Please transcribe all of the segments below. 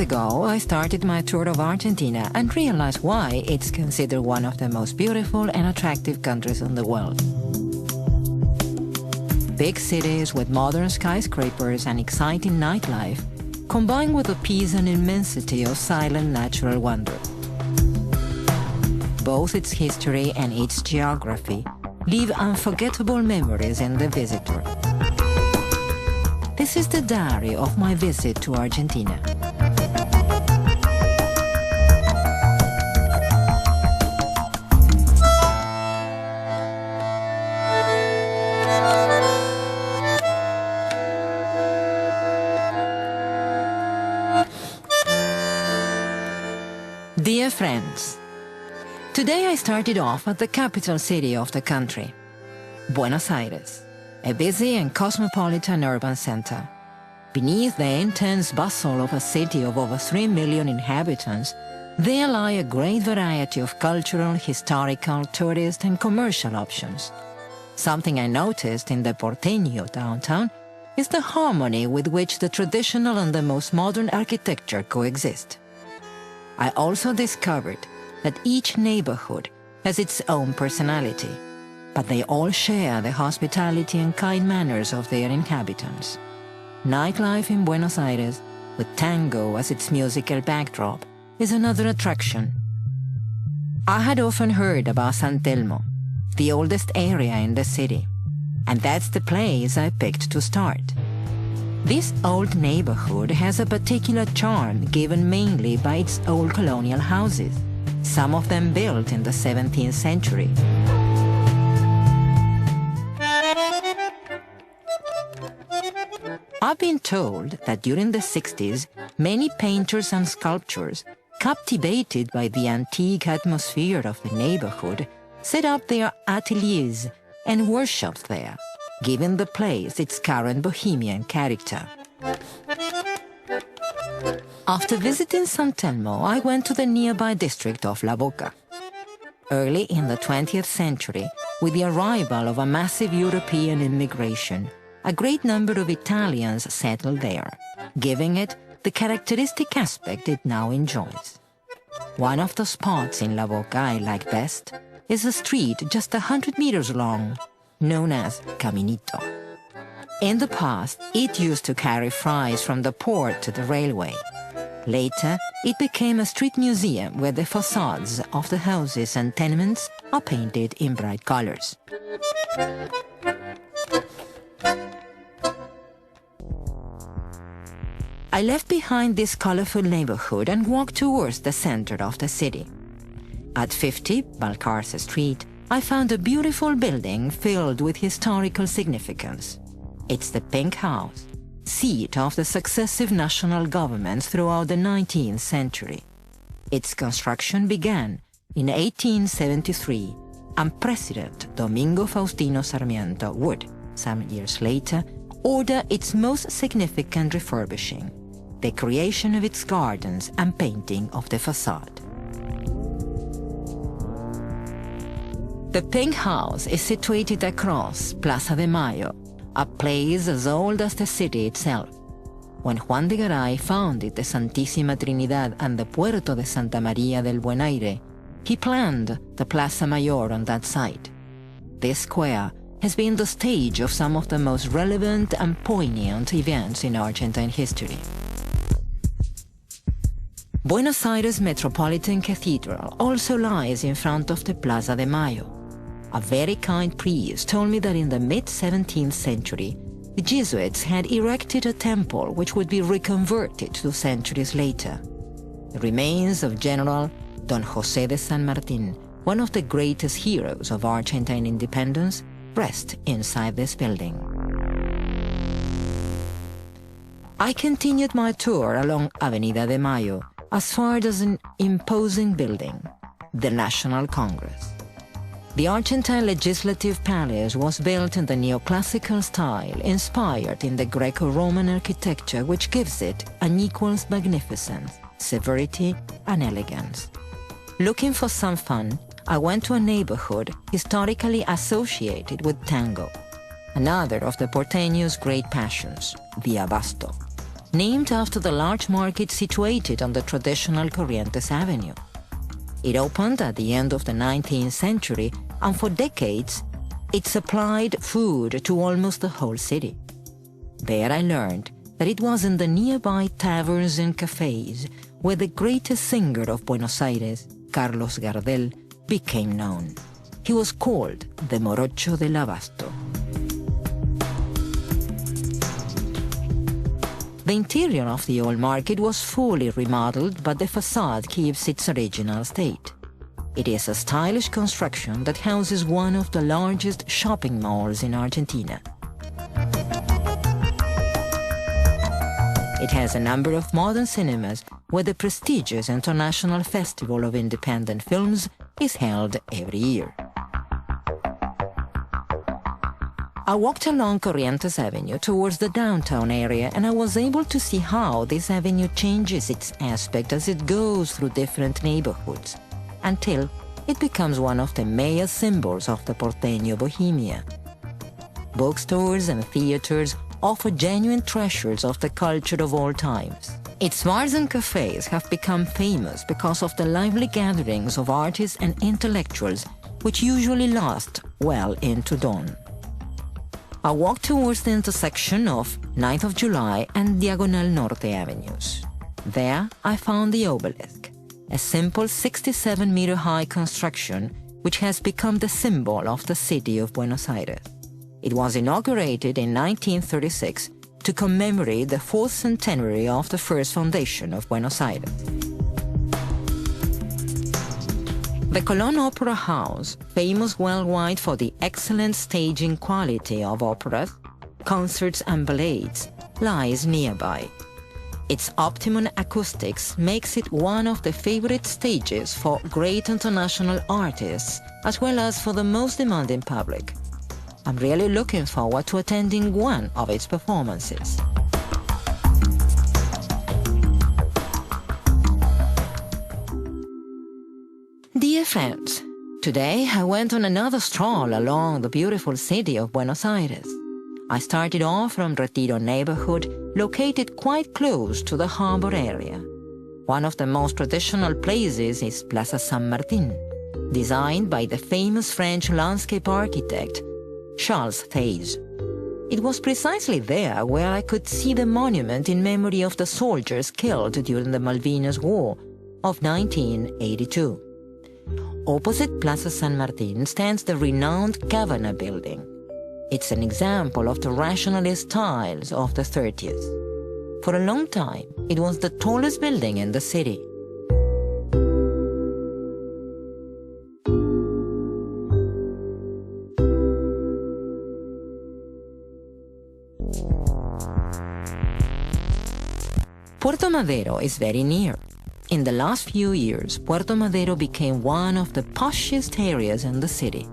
ago, I started my tour of Argentina and realized why it's considered one of the most beautiful and attractive countries in the world. Big cities with modern skyscrapers and exciting nightlife, combined with the peace and immensity of silent natural wonder. Both its history and its geography leave unforgettable memories in the visitor. This is the diary of my visit to Argentina. Dear friends, today I started off at the capital city of the country, Buenos Aires, a busy and cosmopolitan urban center. Beneath the intense bustle of a city of over 3 million inhabitants, there lie a great variety of cultural, historical, tourist and commercial options. Something I noticed in the Porteño downtown is the harmony with which the traditional and the most modern architecture coexist. I also discovered that each neighborhood has its own personality, but they all share the hospitality and kind manners of their inhabitants. Nightlife in Buenos Aires, with tango as its musical backdrop, is another attraction. I had often heard about San Telmo, the oldest area in the city, and that's the place I picked to start. This old neighborhood has a particular charm given mainly by its old colonial houses, some of them built in the 17th century. I've been told that during the 60s, many painters and sculptors, captivated by the antique atmosphere of the neighborhood, set up their ateliers and worshipped there, giving the place its current bohemian character. After visiting San Telmo, I went to the nearby district of La Boca. Early in the 20th century, with the arrival of a massive European immigration, a great number of Italians settled there, giving it the characteristic aspect it now enjoys. One of the spots in La Boca I like best is a street just 100 meters long, known as Caminito. In the past, it used to carry freight from the port to the railway. Later, it became a street museum where the facades of the houses and tenements are painted in bright colors. I left behind this colorful neighborhood and walked towards the center of the city. At 50 Balcarce Street, I found a beautiful building filled with historical significance. It's the Pink House, seat of the successive national governments throughout the 19th century. Its construction began in 1873, and President Domingo Faustino Sarmiento would, some years later, order its most significant refurbishing, the creation of its gardens and painting of the facade. The Pink House is situated across Plaza de Mayo, a place as old as the city itself. When Juan de Garay founded the Santísima Trinidad and the Puerto de Santa María del Buen Aire, he planned the Plaza Mayor on that site. This square has been the stage of some of the most relevant and poignant events in Argentine history. Buenos Aires Metropolitan Cathedral also lies in front of the Plaza de Mayo. A very kind priest told me that in the mid-17th century, the Jesuits had erected a temple which would be reconverted 2 centuries later. The remains of General Don José de San Martín, one of the greatest heroes of Argentine independence, rest inside this building. I continued my tour along Avenida de Mayo as far as an imposing building, the National Congress. The Argentine Legislative Palace was built in the neoclassical style inspired in the Greco-Roman architecture, which gives it unequaled magnificence, severity and elegance. Looking for some fun, I went to a neighborhood historically associated with tango, another of the Porteño's great passions, the Abasto. named after the large market situated on the traditional Corrientes Avenue. It opened at the end of the 19th century, and for decades, it supplied food to almost the whole city. There I learned that it was in the nearby taverns and cafes where the greatest singer of Buenos Aires, Carlos Gardel, became known. He was called the Morocho del Abasto. The interior of the old market was fully remodeled, but the facade keeps its original state. It is a stylish construction that houses one of the largest shopping malls in Argentina. It has a number of modern cinemas where the prestigious International Festival of Independent Films is held every year. I walked along Corrientes Avenue towards the downtown area, and I was able to see how this avenue changes its aspect as it goes through different neighborhoods, until it becomes one of the major symbols of the porteño bohemia. Bookstores and theaters offer genuine treasures of the culture of all times. Its bars and cafes have become famous because of the lively gatherings of artists and intellectuals, which usually last well into dawn. I walked towards the intersection of 9th of July and Diagonal Norte avenues. There, I found the obelisk, a simple 67-meter-high construction which has become the symbol of the city of Buenos Aires. It was inaugurated in 1936 to commemorate the 4th centenary of the first foundation of Buenos Aires. The Colón Opera House, famous worldwide for the excellent staging quality of operas, concerts and ballets, lies nearby. Its optimum acoustics makes it one of the favorite stages for great international artists, as well as for the most demanding public. I'm really looking forward to attending one of its performances. Dear friends, today I went on another stroll along the beautiful city of Buenos Aires. I started off from Retiro neighborhood, located quite close to the harbor area. One of the most traditional places is Plaza San Martín, designed by the famous French landscape architect Charles Theys. It was precisely there where I could see the monument in memory of the soldiers killed during the Malvinas War of 1982. Opposite Plaza San Martín stands the renowned Cavana building. It's an example of the rationalist styles of the 30s. For a long time, it was the tallest building in the city. Puerto Madero is very near. In the last few years, Puerto Madero became one of the poshest areas in the city.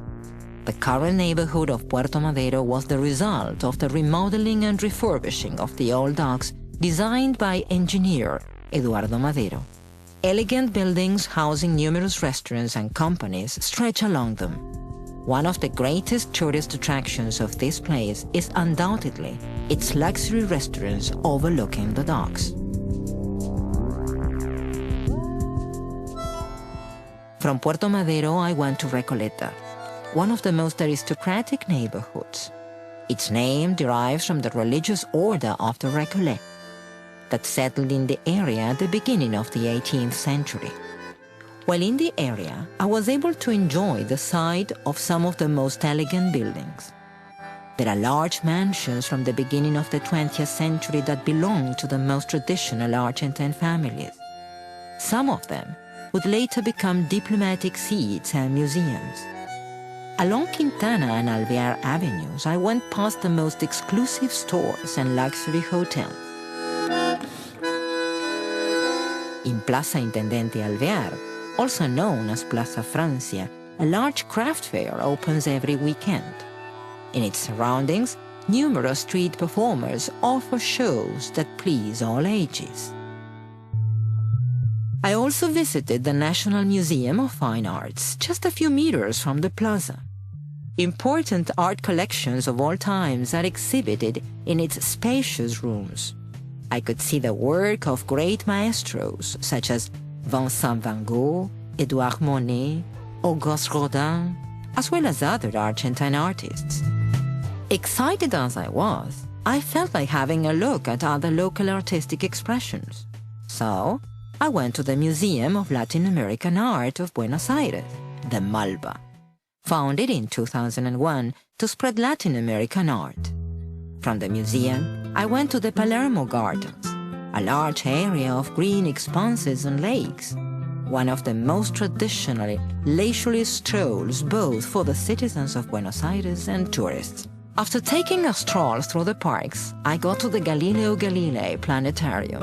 The current neighborhood of Puerto Madero was the result of the remodeling and refurbishing of the old docks designed by engineer Eduardo Madero. Elegant buildings housing numerous restaurants and companies stretch along them. One of the greatest tourist attractions of this place is undoubtedly its luxury restaurants overlooking the docks. From Puerto Madero, I went to Recoleta, one of the most aristocratic neighborhoods. Its name derives from the religious order of the Récollets that settled in the area at the beginning of the 18th century. While in the area, I was able to enjoy the sight of some of the most elegant buildings. There are large mansions from the beginning of the 20th century that belong to the most traditional Argentine families. Some of them would later become diplomatic seats and museums. Along Quintana and Alvear avenues, I went past the most exclusive stores and luxury hotels. In Plaza Intendente Alvear, also known as Plaza Francia, a large craft fair opens every weekend. In its surroundings, numerous street performers offer shows that please all ages. I also visited the National Museum of Fine Arts, just a few meters from the plaza. Important art collections of all times are exhibited in its spacious rooms. I could see the work of great maestros such as Vincent van Gogh, Edouard Monet, Auguste Rodin, as well as other Argentine artists. Excited as I was, I felt like having a look at other local artistic expressions. So, I went to the Museum of Latin American Art of Buenos Aires, the MALBA, founded in 2001 to spread Latin American art. From the museum, I went to the Palermo Gardens, a large area of green expanses and lakes, one of the most traditionally leisurely strolls both for the citizens of Buenos Aires and tourists. After taking a stroll through the parks, I got to the Galileo Galilei Planetarium.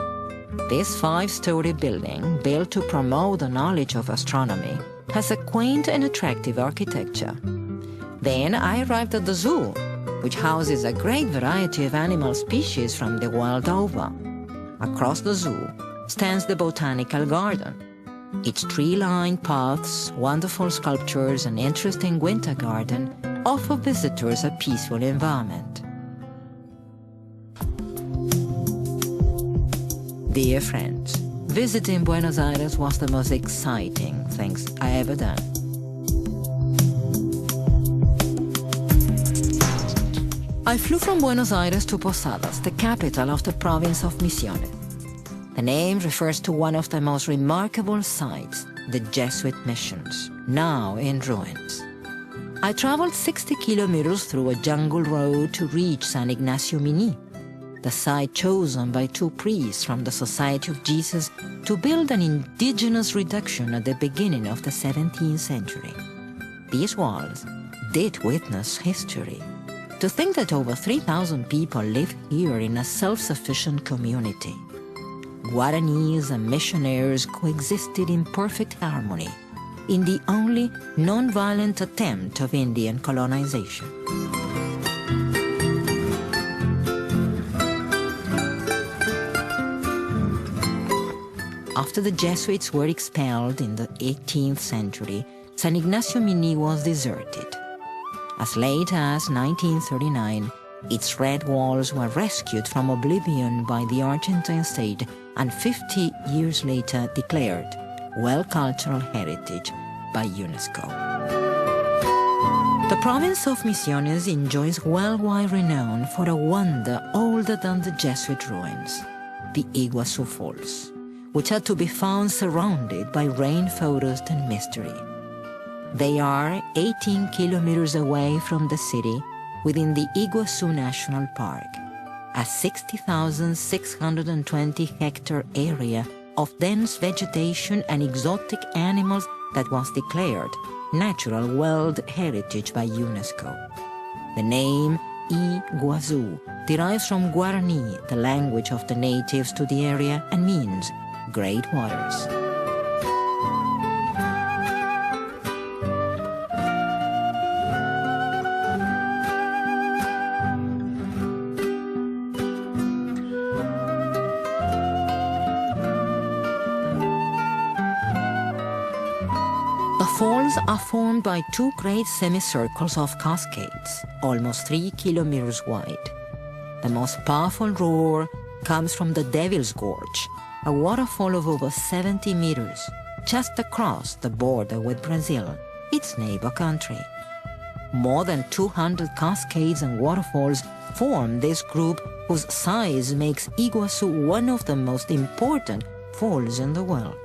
This 5-story building, built to promote the knowledge of astronomy, has a quaint and attractive architecture. Then I arrived at the zoo, which houses a great variety of animal species from the world over. Across the zoo stands the Botanical Garden. Its tree-lined paths, wonderful sculptures, and interesting winter garden offer visitors a peaceful environment. Dear friends, visiting Buenos Aires was the most exciting thing I ever done. I flew from Buenos Aires to Posadas, the capital of the province of Misiones. The name refers to one of the most remarkable sites, the Jesuit missions, now in ruins. I traveled 60 kilometers through a jungle road to reach San Ignacio Mini, the site chosen by 2 priests from the Society of Jesus to build an indigenous reduction at the beginning of the 17th century. These walls did witness history. To think that over 3,000 people live here in a self-sufficient community. Guaranis and missionaries coexisted in perfect harmony in the only non-violent attempt of Indian colonization. After the Jesuits were expelled in the 18th century, San Ignacio Mini was deserted. As late as 1939, its red walls were rescued from oblivion by the Argentine state and 50 years later declared World Cultural Heritage by UNESCO. The province of Misiones enjoys worldwide renown for a wonder older than the Jesuit ruins, the Iguazu Falls, which are to be found surrounded by rainforest and mystery. They are 18 kilometers away from the city within the Iguazu National Park, a 60,620-hectare area of dense vegetation and exotic animals that was declared Natural World Heritage by UNESCO. The name Iguazu derives from Guarani, the language of the natives to the area, and means Great Waters. The falls are formed by 2 great semicircles of cascades, almost 3 kilometers wide. The most powerful roar comes from the Devil's Gorge, a waterfall of over 70 meters, just across the border with Brazil, its neighbor country. More than 200 cascades and waterfalls form this group, whose size makes Iguazu one of the most important falls in the world.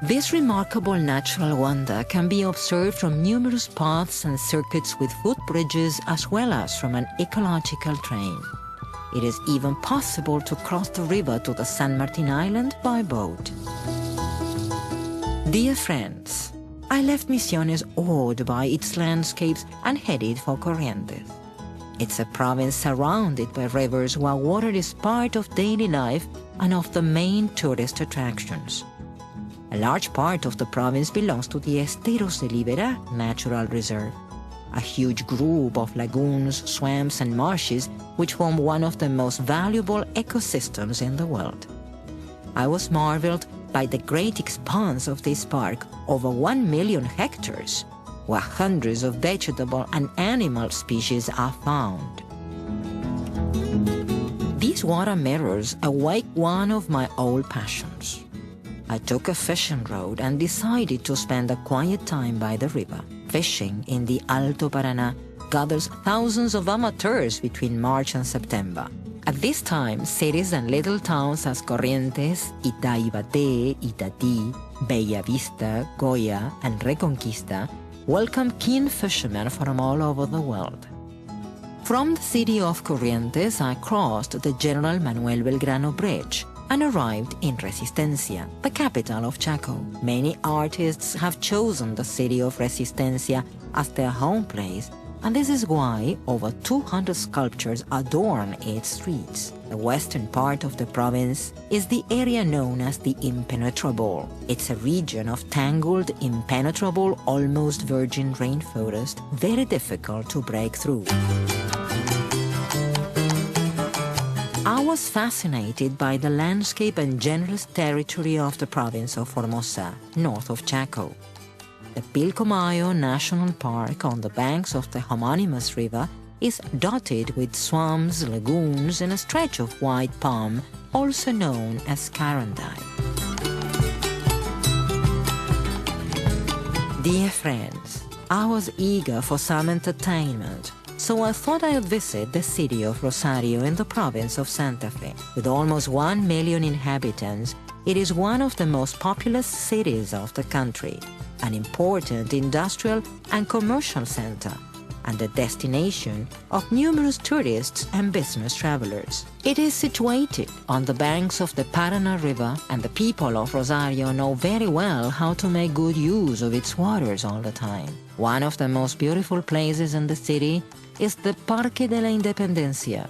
This remarkable natural wonder can be observed from numerous paths and circuits with footbridges, as well as from an ecological train. It is even possible to cross the river to the San Martin Island by boat. Dear friends, I left Misiones awed by its landscapes and headed for Corrientes. It's a province surrounded by rivers where water is part of daily life and of the main tourist attractions. A large part of the province belongs to the Esteros de Liberá Natural Reserve, a huge group of lagoons, swamps, and marshes which form one of the most valuable ecosystems in the world. I was marveled by the great expanse of this park, over 1 million hectares, where hundreds of vegetable and animal species are found. This water mirrors awake one of my old passions. I took a fishing road and decided to spend a quiet time by the river. Fishing in the Alto Paraná gathers thousands of amateurs between March and September. At this time, cities and little towns as Corrientes, Itaibate, Itatí, Bella Vista, Goya, and Reconquista welcome keen fishermen from all over the world. From the city of Corrientes, I crossed the General Manuel Belgrano Bridge and arrived in Resistencia, the capital of Chaco. Many artists have chosen the city of Resistencia as their home place, and this is why over 200 sculptures adorn its streets. The western part of the province is the area known as the Impenetrable. It's a region of tangled, impenetrable, almost virgin rainforest, very difficult to break through. I was fascinated by the landscape and generous territory of the province of Formosa, north of Chaco. The Pilcomayo National Park on the banks of the homonymous river is dotted with swamps, lagoons, and a stretch of white palm, also known as Carandai. Dear friends, I was eager for some entertainment, so I thought I'd visit the city of Rosario in the province of Santa Fe. With almost 1 million inhabitants, it is one of the most populous cities of the country, an important industrial and commercial center, and a destination of numerous tourists and business travelers. It is situated on the banks of the Paraná River, and the people of Rosario know very well how to make good use of its waters all the time. One of the most beautiful places in the city is the Parque de la Independencia,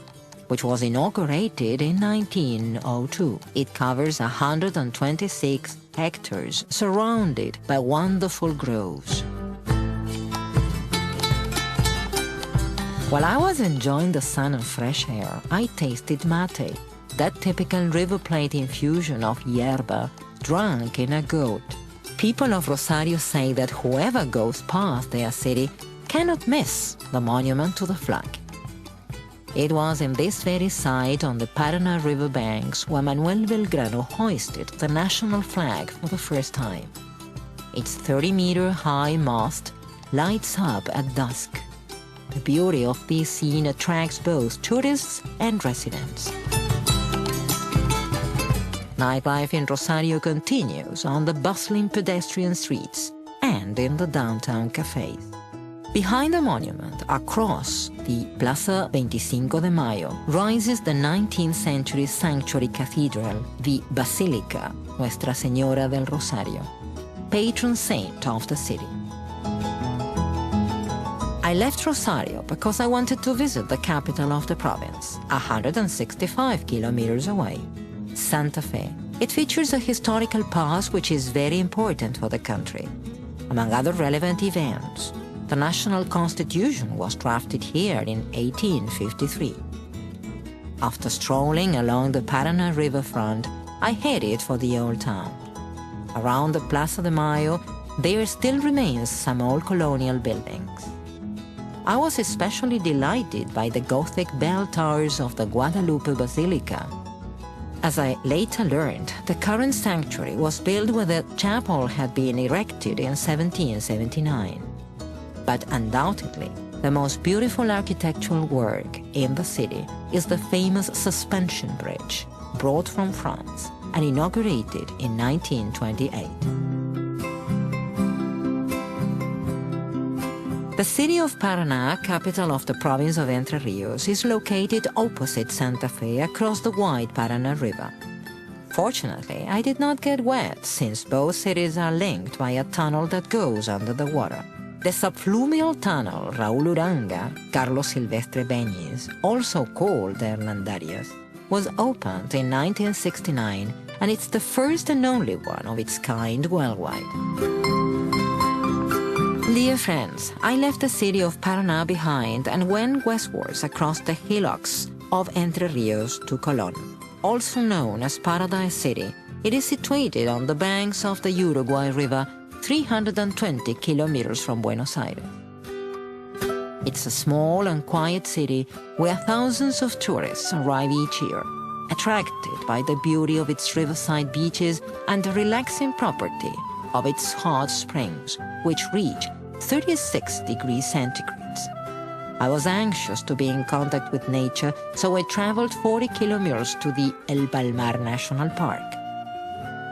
which was inaugurated in 1902. It covers 126 hectares, surrounded by wonderful groves. While I was enjoying the sun and fresh air, I tasted mate, that typical River Plate infusion of yerba drunk in a gourd. People of Rosario say that whoever goes past their city cannot miss the monument to the flag. It was in this very site on the Paraná River banks where Manuel Belgrano hoisted the national flag for the first time. Its 30-meter-high mast lights up at dusk. The beauty of this scene attracts both tourists and residents. Nightlife in Rosario continues on the bustling pedestrian streets and in the downtown cafes. Behind the monument, across the Plaza 25 de Mayo, rises the 19th century sanctuary cathedral, the Basilica Nuestra Señora del Rosario, patron saint of the city. I left Rosario because I wanted to visit the capital of the province, 165 kilometers away, Santa Fe. It features a historical past which is very important for the country. Among other relevant events, the national constitution was drafted here in 1853. After strolling along the Paraná riverfront, I headed for the old town. Around the Plaza de Mayo, there still remains some old colonial buildings. I was especially delighted by the Gothic bell towers of the Guadalupe Basilica. As I later learned, the current sanctuary was built when the chapel had been erected in 1779. But undoubtedly, the most beautiful architectural work in the city is the famous Suspension Bridge, brought from France and inaugurated in 1928. The city of Paraná, capital of the province of Entre Rios, is located opposite Santa Fe across the wide Paraná River. Fortunately, I did not get wet since both cities are linked by a tunnel that goes under the water. The subfluvial tunnel Raúl Uranga, Carlos Silvestre Beñez, also called the Hernandarias, was opened in 1969, and it's the first and only one of its kind worldwide. Dear friends, I left the city of Paraná behind and went westwards across the hillocks of Entre Rios to Colón. Also known as Paradise City, it is situated on the banks of the Uruguay River, 320 kilometers from Buenos Aires. It's a small and quiet city where thousands of tourists arrive each year, attracted by the beauty of its riverside beaches and the relaxing property of its hot springs, which reach 36 degrees centigrade. I was anxious to be in contact with nature, so I traveled 40 kilometers to the El Palmar National Park.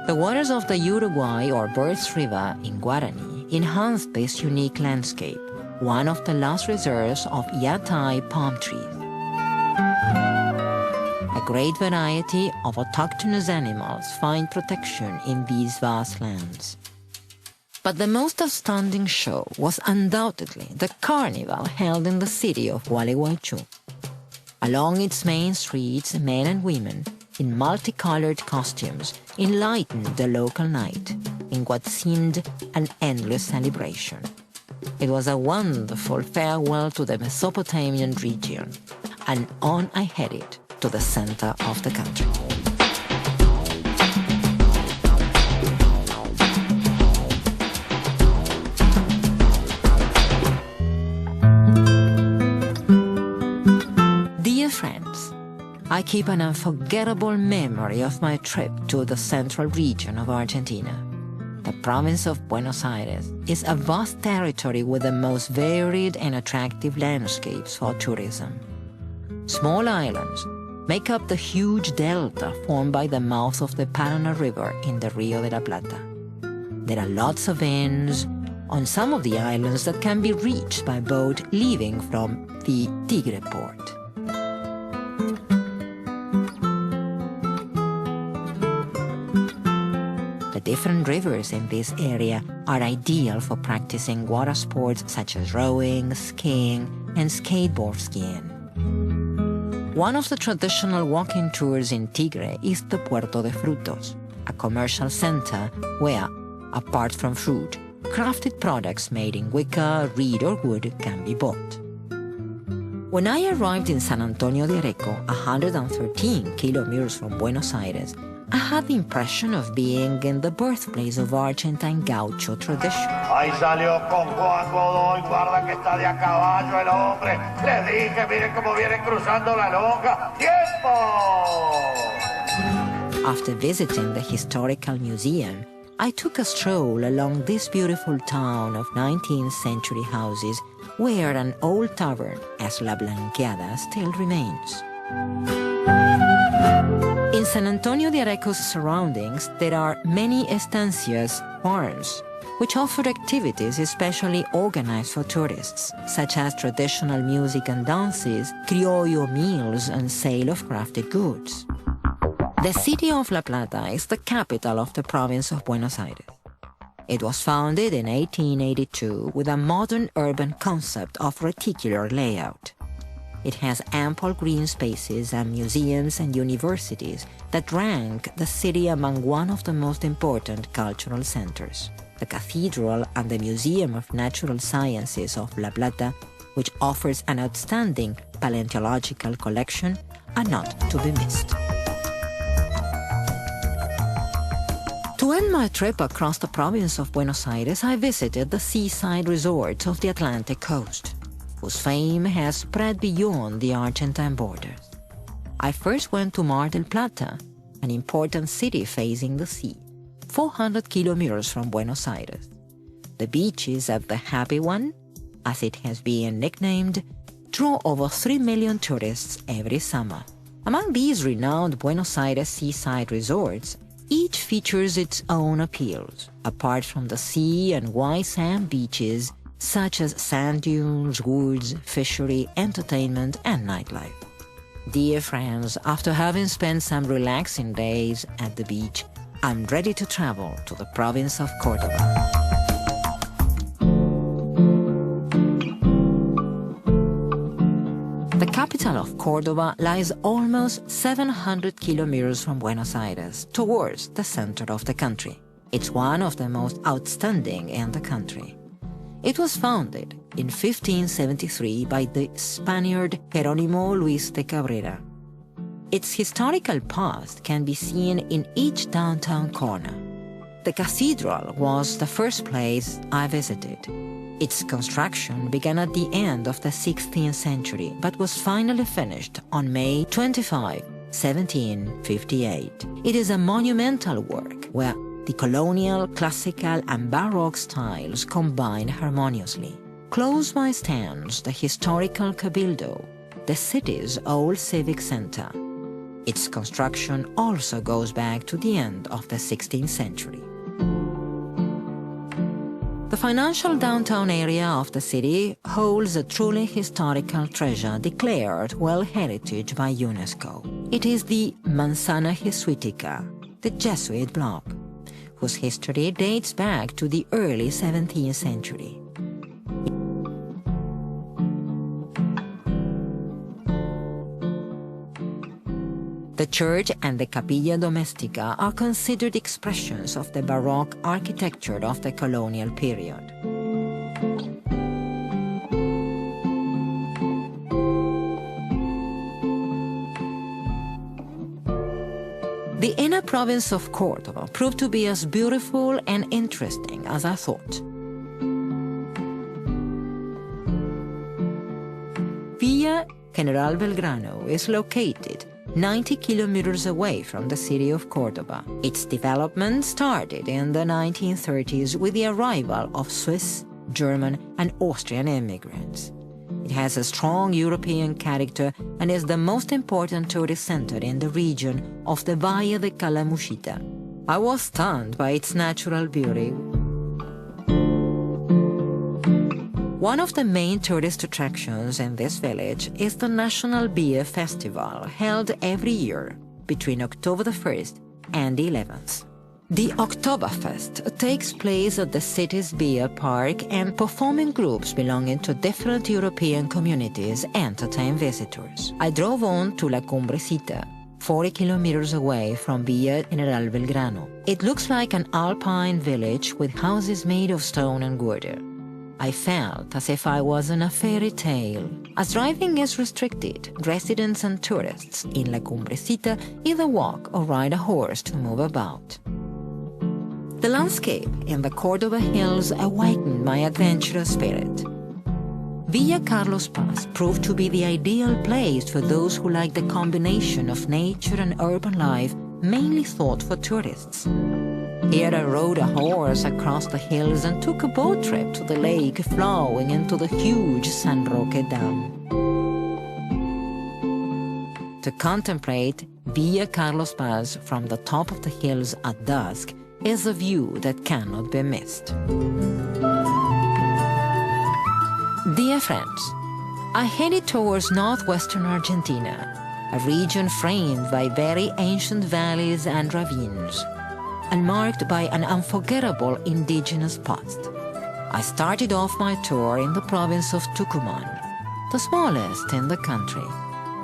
The waters of the Uruguay or Birds River in Guarani enhanced this unique landscape, one of the last reserves of Yatai palm trees. A great variety of autochthonous animals find protection in these vast lands. But the most outstanding show was undoubtedly the carnival held in the city of Gualeguaychú. Along its main streets, men and women in multicolored costumes enlightened the local night in what seemed an endless celebration. It was a wonderful farewell to the Mesopotamian region, and on I headed to the center of the country. Dear friends, I keep an unforgettable memory of my trip to the central region of Argentina. The province of Buenos Aires is a vast territory with the most varied and attractive landscapes for tourism. Small islands make up the huge delta formed by the mouth of the Paraná River in the Rio de la Plata. There are lots of inns on some of the islands that can be reached by boat leaving from the Tigre port. The different rivers in this area are ideal for practicing water sports such as rowing, skiing, and skateboard skiing. One of the traditional walking tours in Tigre is the Puerto de Frutos, a commercial center where, apart from fruit, crafted products made in wicker, reed, or wood can be bought. When I arrived in San Antonio de Areco, 113 kilometers from Buenos Aires, I had the impression of being in the birthplace of Argentine gaucho tradition. Ahí salió con Juan Godoy, guarda que está de a caballo el hombre. Le dije, miren cómo vienen cruzando la lonja. ¡Tiempo! After visiting the historical museum, I took a stroll along this beautiful town of 19th century houses where an old tavern, as La Blanqueada, still remains. In San Antonio de Areco's surroundings, there are many estancias, farms, which offer activities especially organized for tourists, such as traditional music and dances, criollo meals, and sale of crafted goods. The city of La Plata is the capital of the province of Buenos Aires. It was founded in 1882 with a modern urban concept of reticular layout. It has ample green spaces and museums and universities that rank the city among one of the most important cultural centers. The Cathedral and the Museum of Natural Sciences of La Plata, which offers an outstanding paleontological collection, are not to be missed. To end my trip across the province of Buenos Aires, I visited the seaside resorts of the Atlantic coast, whose fame has spread beyond the Argentine borders. I first went to Mar del Plata, an important city facing the sea, 400 kilometers from Buenos Aires. The beaches of the Happy One, as it has been nicknamed, draw over 3 million tourists every summer. Among these renowned Buenos Aires seaside resorts, each features its own appeals, apart from the sea and white sand beaches, such as sand dunes, woods, fishery, entertainment, and nightlife. Dear friends, after having spent some relaxing days at the beach, I'm ready to travel to the province of Córdoba. The capital of Córdoba lies almost 700 kilometers from Buenos Aires, towards the center of the country. It's one of the most outstanding in the country. It was founded in 1573 by the Spaniard Jerónimo Luis de Cabrera. Its historical past can be seen in each downtown corner. The cathedral was the first place I visited. Its construction began at the end of the 16th century, but was finally finished on May 25, 1758. It is a monumental work where the colonial, classical, and Baroque styles combine harmoniously. Close by stands the historical Cabildo, the city's old civic center. Its construction also goes back to the end of the 16th century. The financial downtown area of the city holds a truly historical treasure declared World Heritage by UNESCO. It is the Manzana Jesuitica, the Jesuit block, whose history dates back to the early 17th century. The church and the Capilla Domestica are considered expressions of the Baroque architecture of the colonial period. The inner province of Córdoba proved to be as beautiful and interesting as I thought. Villa General Belgrano is located 90 kilometers away from the city of Córdoba. Its development started in the 1930s with the arrival of Swiss, German, and Austrian immigrants. It has a strong European character and is the most important tourist center in the region of the Valle de Calamuchita. I was stunned by its natural beauty. One of the main tourist attractions in this village is the National Beer Festival, held every year between October the 1st and the 11th. The Oktoberfest takes place at the city's beer park, and performing groups belonging to different European communities entertain visitors. I drove on to La Cumbrecita, 40 kilometers away from Villa General Belgrano. It looks like an alpine village with houses made of stone and wood. I felt as if I was in a fairy tale. As driving is restricted, residents and tourists in La Cumbrecita either walk or ride a horse to move about. The landscape in the Córdoba hills awakened my adventurous spirit. Villa Carlos Paz proved to be the ideal place for those who like the combination of nature and urban life, mainly thought for tourists. Here I rode a horse across the hills and took a boat trip to the lake flowing into the huge San Roque Dam. To contemplate Villa Carlos Paz from the top of the hills at dusk is a view that cannot be missed. Dear friends, I headed towards northwestern Argentina, a region framed by very ancient valleys and ravines, and marked by an unforgettable indigenous past. I started off my tour in the province of Tucumán, the smallest in the country,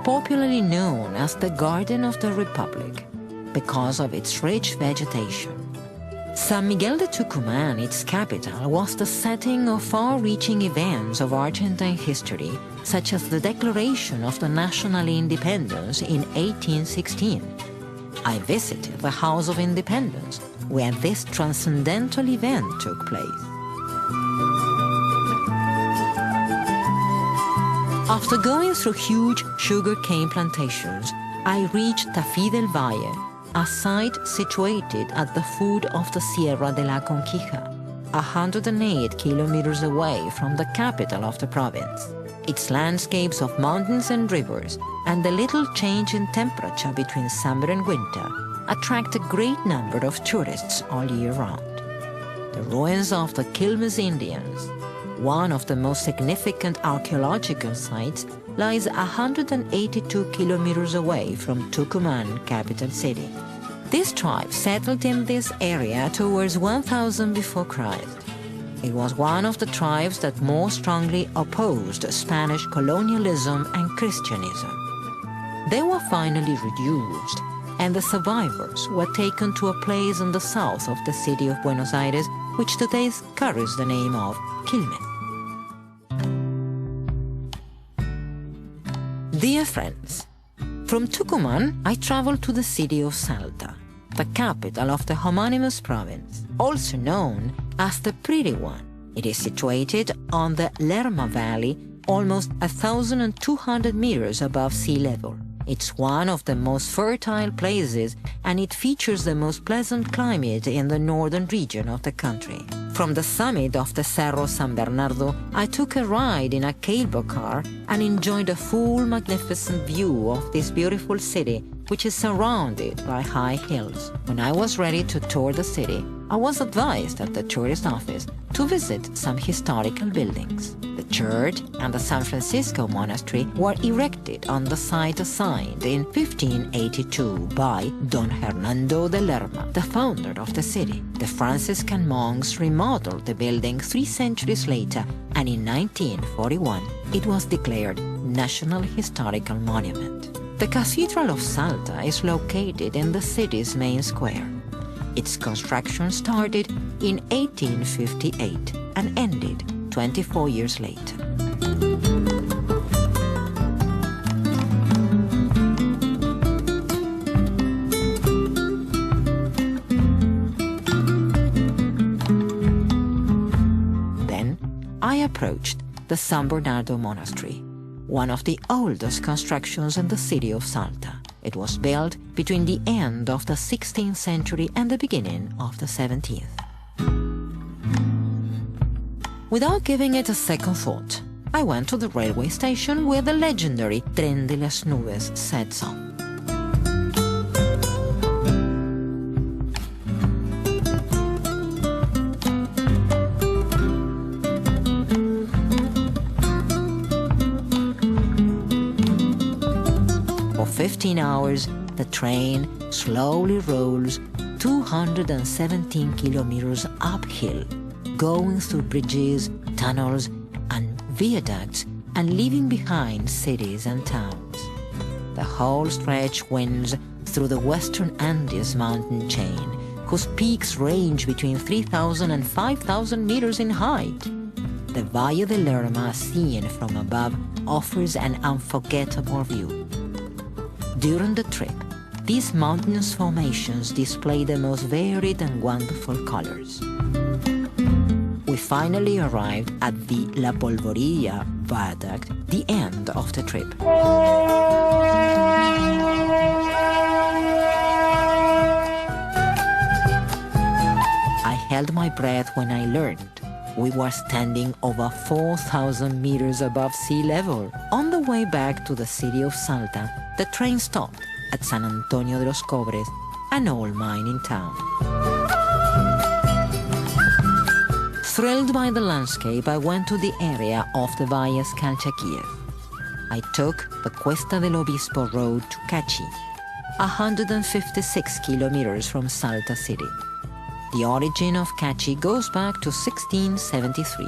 popularly known as the Garden of the Republic because of its rich vegetation. San Miguel de Tucumán, its capital, was the setting of far-reaching events of Argentine history, such as the declaration of the national independence in 1816. I visited the House of Independence, where this transcendental event took place. After going through huge sugarcane plantations, I reached Tafí del Valle, a site situated at the foot of the Sierra de la Conquija, 108 kilometers away from the capital of the province. Its landscapes of mountains and rivers, and the little change in temperature between summer and winter, attract a great number of tourists all year round. The ruins of the Quilmes Indians, one of the most significant archaeological sites, lies 182 kilometers away from Tucumán, capital city. This tribe settled in this area towards 1000 before Christ. It was one of the tribes that more strongly opposed Spanish colonialism and Christianism. They were finally reduced, and the survivors were taken to a place in the south of the city of Buenos Aires, which today carries the name of Quilmes. Dear friends, from Tucumán I traveled to the city of Salta, the capital of the homonymous province, also known as the Pretty One, It is situated on the Lerma Valley, almost 1,200 meters above sea level. It's one of the most fertile places, and it features the most pleasant climate in the northern region of the country. From the summit of the Cerro San Bernardo, I took a ride in a cable car and enjoyed a full magnificent view of this beautiful city, which is surrounded by high hills. When I was ready to tour the city, I was advised at the tourist office to visit some historical buildings. The church and the San Francisco monastery were erected on the site assigned in 1582 by Don Hernando de Lerma, the founder of the city. The Franciscan monks remodeled the building 3 centuries later, and in 1941 it was declared National Historical Monument. The Cathedral of Salta is located in the city's main square. Its construction started in 1858 and ended 24 years later. Then I approached the San Bernardo Monastery, one of the oldest constructions in the city of Salta. It was built between the end of the 16th century and the beginning of the 17th. Without giving it a second thought, I went to the railway station where the legendary Tren de las Nubes sets off. For 15 hours, the train slowly rolls 217 kilometers uphill, going through bridges, tunnels, and viaducts, and leaving behind cities and towns. The whole stretch winds through the western Andes mountain chain, whose peaks range between 3,000 and 5,000 meters in height. The Valle de Lerma, seen from above, offers an unforgettable view. During the trip, these mountainous formations display the most varied and wonderful colors. We finally arrived at the La Polvorilla viaduct, the end of the trip. I held my breath when I learned we were standing over 4,000 meters above sea level. On the way back to the city of Salta, the train stopped at San Antonio de los Cobres, an old mining town. Thrilled by the landscape, I went to the area of the Valles Calchaquíes. I took the Cuesta del Obispo road to Cachi, 156 kilometers from Salta city. The origin of Cachi goes back to 1673.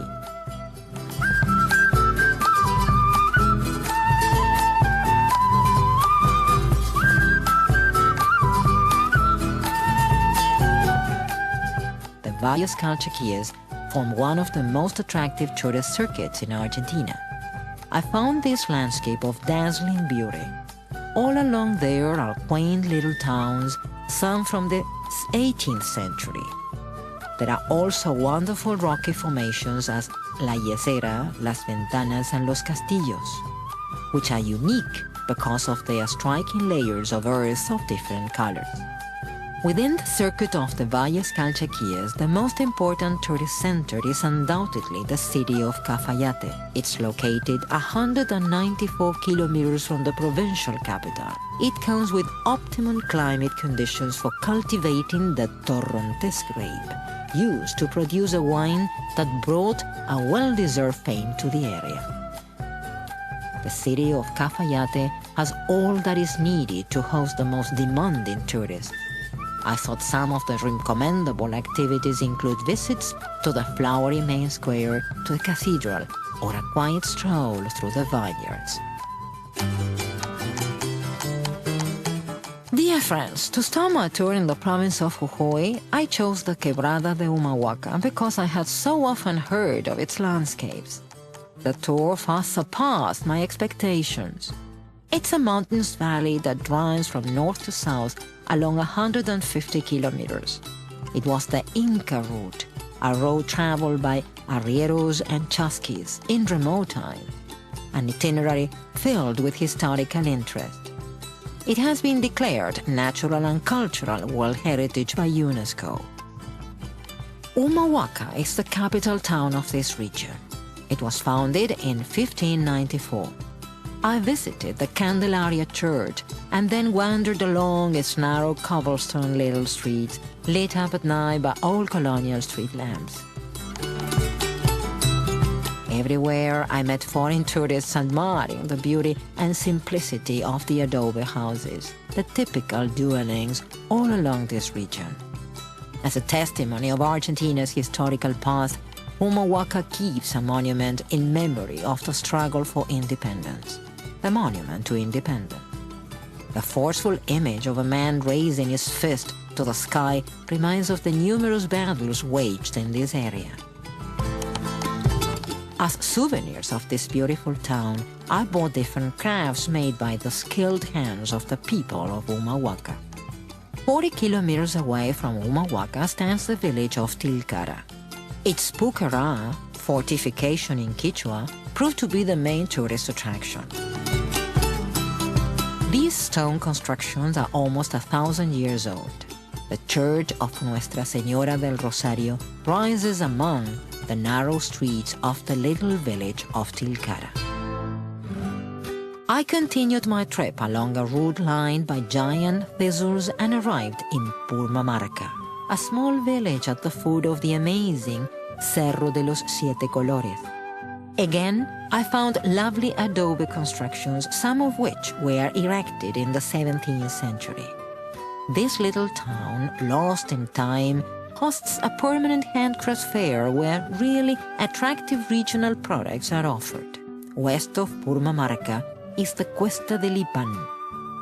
The Valles Calchaquíes form one of the most attractive tourist circuits in Argentina. I found this landscape of dazzling beauty. All along there are quaint little towns, some from the 18th century. There are also wonderful rocky formations as La Yesera, Las Ventanas, and Los Castillos, which are unique because of their striking layers of earth of different colors. Within the circuit of the Valles Calchaquíes, the most important tourist center is undoubtedly the city of Cafayate. It's located 194 kilometers from the provincial capital. It comes with optimum climate conditions for cultivating the Torrontés grape, used to produce a wine that brought a well-deserved fame to the area. The city of Cafayate has all that is needed to host the most demanding tourists. I thought some of the recommendable activities include visits to the flowery main square, to the cathedral, or a quiet stroll through the vineyards. Dear friends, to start my tour in the province of Jujuy, I chose the Quebrada de Humahuaca because I had so often heard of its landscapes. The tour far surpassed my expectations. It's a mountainous valley that runs from north to south along 150 kilometers. It was the Inca route, a road traveled by arrieros and chasquis in remote time, an itinerary filled with historical interest. It has been declared Natural and Cultural World Heritage by UNESCO. Humahuaca is the capital town of this region. It was founded in 1594. I visited the Candelaria Church and then wandered along its narrow cobblestone little streets lit up at night by old colonial street lamps. Everywhere I met foreign tourists admiring the beauty and simplicity of the adobe houses, the typical dwellings all along this region. As a testimony of Argentina's historical past, Humahuaca keeps a monument in memory of the struggle for independence, the Monument to Independence. The forceful image of a man raising his fist to the sky reminds of the numerous battles waged in this area. As souvenirs of this beautiful town, I bought different crafts made by the skilled hands of the people of Humahuaca. 40 kilometers away from Humahuaca stands the village of Tilcara. Its pucará, fortification in Quechua, proved to be the main tourist attraction. These stone constructions are almost 1,000 years old. The church of Nuestra Señora del Rosario rises among the narrow streets of the little village of Tilcara. I continued my trip along a route lined by giant thistles and arrived in Purmamarca, a small village at the foot of the amazing Cerro de los Siete Colores. Again, I found lovely adobe constructions, some of which were erected in the 17th century. This little town, lost in time, hosts a permanent handcraft fair where really attractive regional products are offered. West of Purmamarca is the Cuesta del Ipan,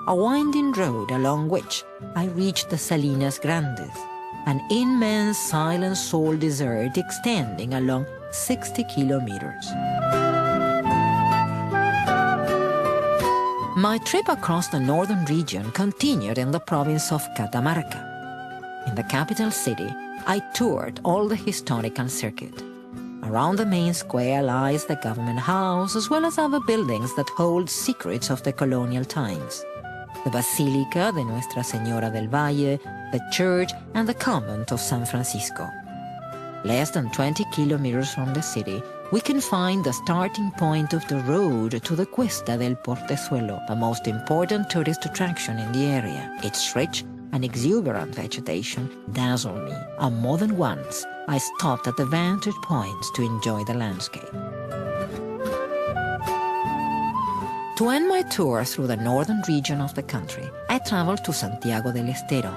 a winding road along which I reached the Salinas Grandes, an immense silent salt desert extending along 60 kilometers. My trip across the northern region continued in the province of Catamarca. In the capital city, I toured all the historical circuit. Around the main square lies the government house, as well as other buildings that hold secrets of the colonial times. The Basilica de Nuestra Señora del Valle, the church, and the convent of San Francisco. Less than 20 kilometers from the city, we can find the starting point of the road to the Cuesta del Portezuelo, the most important tourist attraction in the area. Its rich and exuberant vegetation dazzled me, and more than once I stopped at the vantage points to enjoy the landscape. To end my tour through the northern region of the country, I traveled to Santiago del Estero,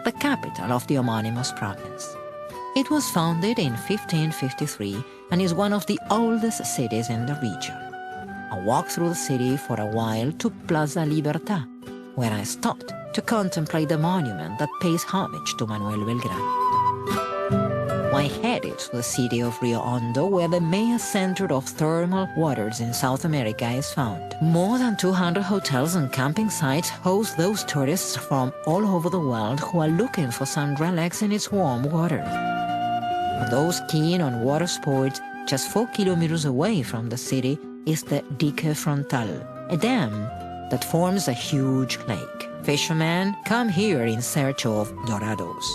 the capital of the homonymous province. It was founded in 1553 and is one of the oldest cities in the region. I walked through the city for a while to Plaza Libertad, where I stopped to contemplate the monument that pays homage to Manuel Belgrano. I headed to the city of Rio Hondo, where the main center of thermal waters in South America is found. More than 200 hotels and camping sites host those tourists from all over the world who are looking for some relax in its warm water. For those keen on water sports, just 4 kilometers away from the city is the Dique Frontal, a dam that forms a huge lake. Fishermen come here in search of dorados.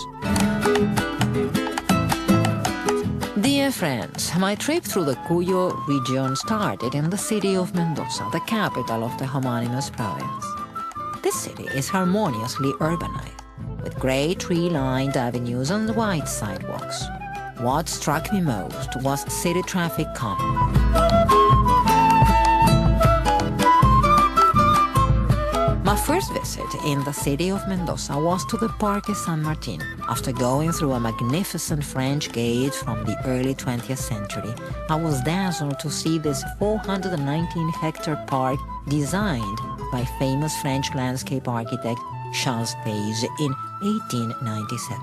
Dear friends, my trip through the Cuyo region started in the city of Mendoza, the capital of the homonymous province. This city is harmoniously urbanized, with grey tree-lined avenues and wide sidewalks. What struck me most was city traffic calm. My first visit in the city of Mendoza was to the Parque San Martin. After going through a magnificent French gate from the early 20th century, I was dazzled to see this 419-hectare park designed by famous French landscape architect Charles Pease in 1897.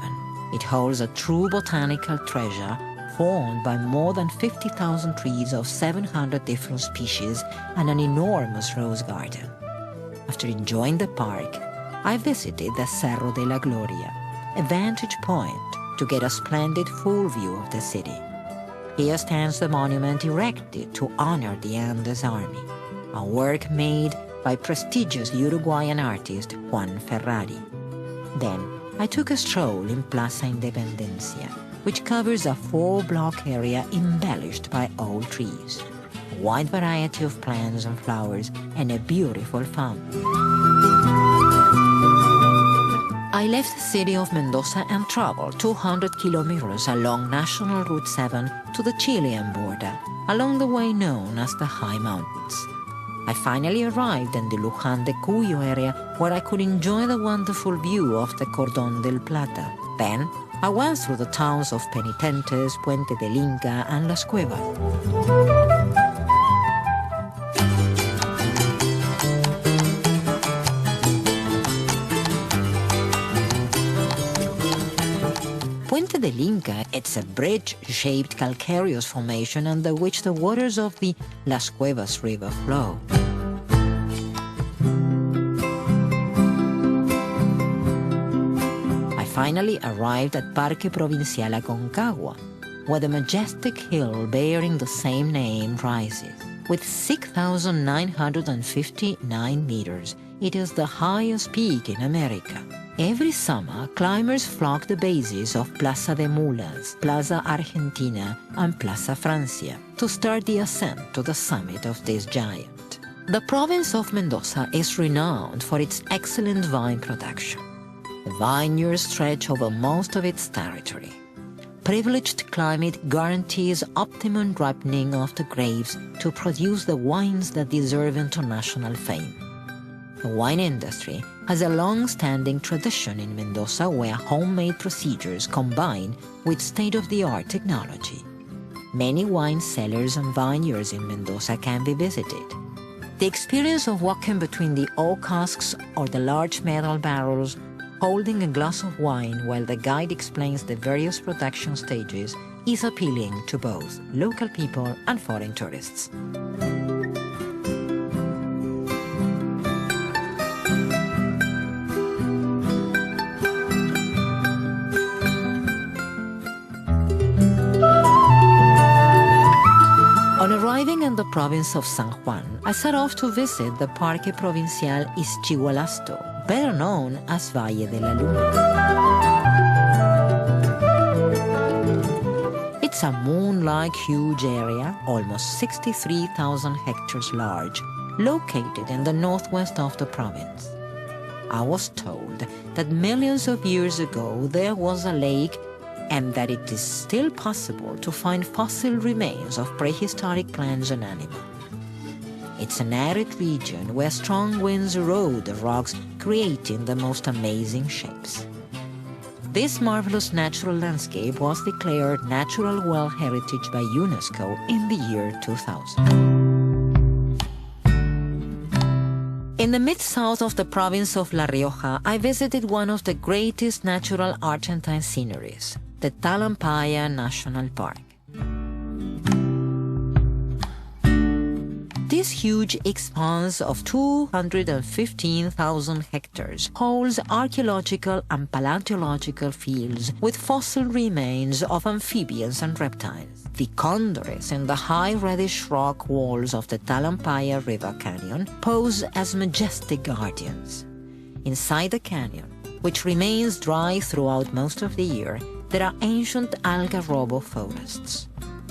It holds a true botanical treasure formed by more than 50,000 trees of 700 different species and an enormous rose garden. After enjoying the park, I visited the Cerro de la Gloria, a vantage point to get a splendid full view of the city. Here stands the monument erected to honor the Andes Army, a work made by prestigious Uruguayan artist Juan Ferrari. Then I took a stroll in Plaza Independencia, which covers a 4-block area embellished by old trees, a wide variety of plants and flowers, and a beautiful fountain. I left the city of Mendoza and traveled 200 kilometers along National Route 7 to the Chilean border, along the way known as the High Mountains. I finally arrived in the Luján de Cuyo area, where I could enjoy the wonderful view of the Cordón del Plata. Then I went through the towns of Penitentes, Puente del Inca, and Las Cuevas. Puente del Inca, it's a bridge-shaped calcareous formation under which the waters of the Las Cuevas River flow. I finally arrived at Parque Provincial Aconcagua, where the majestic hill bearing the same name rises. With 6,959 meters, it is the highest peak in America. Every summer, climbers flock the bases of Plaza de Mulas, Plaza Argentina, and Plaza Francia to start the ascent to the summit of this giant. The province of Mendoza is renowned for its excellent vine production. The vineyards stretch over most of its territory. Privileged climate guarantees optimum ripening of the grapes to produce the wines that deserve international fame. The wine industry has a long-standing tradition in Mendoza where homemade procedures combine with state-of-the-art technology. Many wine cellars and vineyards in Mendoza can be visited. The experience of walking between the oak casks or the large metal barrels, holding a glass of wine while the guide explains the various production stages, is appealing to both local people and foreign tourists. On arriving in the province of San Juan, I set off to visit the Parque Provincial Izchigualasto, better known as Valle de la Luna. It's a moon-like huge area, almost 63,000 hectares large, located in the northwest of the province. I was told that millions of years ago there was a lake and that it is still possible to find fossil remains of prehistoric plants and animals. It's an arid region where strong winds erode the rocks, creating the most amazing shapes. This marvelous natural landscape was declared Natural World Heritage by UNESCO in the year 2000. In the mid-south of the province of La Rioja, I visited one of the greatest natural Argentine sceneries, the Talampaya National Park. This huge expanse of 215,000 hectares holds archaeological and paleontological fields with fossil remains of amphibians and reptiles. The condors in the high reddish rock walls of the Talampaya River Canyon pose as majestic guardians. Inside the canyon, which remains dry throughout most of the year, there are ancient algarrobo forests.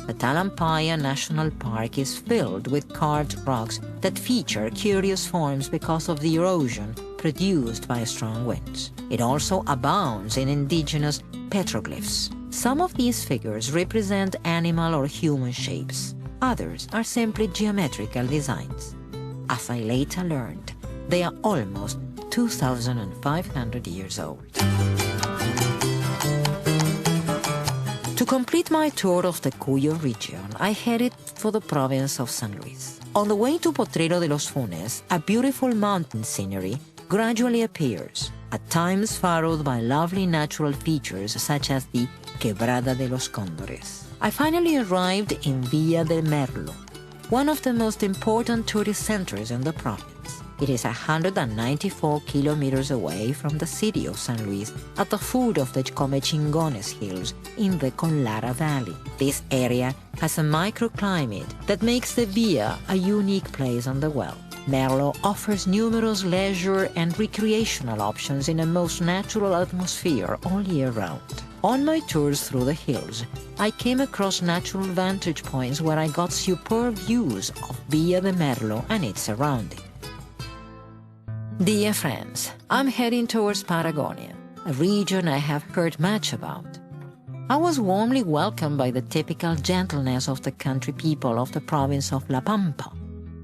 The Talampaya National Park is filled with carved rocks that feature curious forms because of the erosion produced by strong winds. It also abounds in indigenous petroglyphs. Some of these figures represent animal or human shapes. Others are simply geometrical designs. As I later learned, they are almost 2,500 years old. To complete my tour of the Cuyo region, I headed for the province of San Luis. On the way to Potrero de los Funes, a beautiful mountain scenery gradually appears, at times furrowed by lovely natural features such as the Quebrada de los Cóndores. I finally arrived in Villa del Merlo, one of the most important tourist centers in the province. It is 194 kilometers away from the city of San Luis, at the foot of the Comechingones Hills in the Conlara Valley. This area has a microclimate that makes the Via a unique place on the well. Merlo offers numerous leisure and recreational options in a most natural atmosphere all year round. On my tours through the hills, I came across natural vantage points where I got superb views of Villa de Merlo and its surroundings. Dear friends, I'm heading towards Patagonia, a region I have heard much about. I was warmly welcomed by the typical gentleness of the country people of the province of La Pampa.